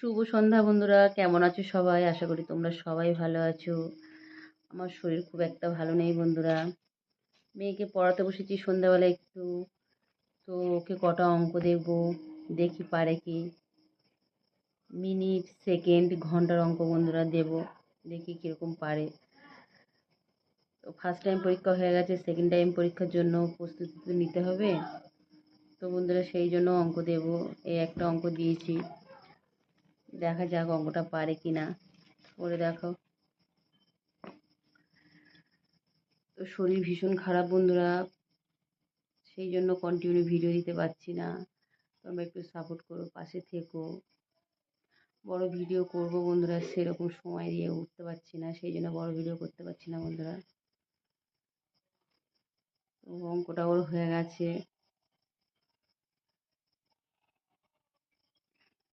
শুভ সন্ধ্যা বন্ধুরা, কেমন আছো সবাই? আশা করি তোমরা সবাই ভালো আছো। আমার শরীর খুব একটা ভালো নেই বন্ধুরা। মেয়েকে পড়াতে বসেছি সন্ধ্যাবেলা একটু। তো ওকে কটা অঙ্ক দেখবো, দেখি পারে কি। মিনিট, সেকেন্ড, ঘন্টার অঙ্ক বন্ধুরা দেব, দেখি কীরকম পারে। তো ফার্স্ট টাইম পরীক্ষা হয়ে গেছে, সেকেন্ড টাইম পরীক্ষার জন্য প্রস্তুতি তো নিতে হবে। তো বন্ধুরা সেই জন্য অঙ্ক দেব। এই একটা অঙ্ক দিয়েছি, দেখা যাক অঙ্কটা পারে কি না। করে দেখো। তো শরীর ভীষণ খারাপ বন্ধুরা, সেই জন্য কন্টিনিউ ভিডিও দিতে পারছি না। তোমরা একটু সাপোর্ট করো, পাশে থেকো। বড় ভিডিও করব বন্ধুরা, সেরকম সময় দিয়ে উঠতে পারছি না, সেই জন্য বড় ভিডিও করতে পারছি না বন্ধুরা। তো অঙ্কটা ওর হয়ে গেছে,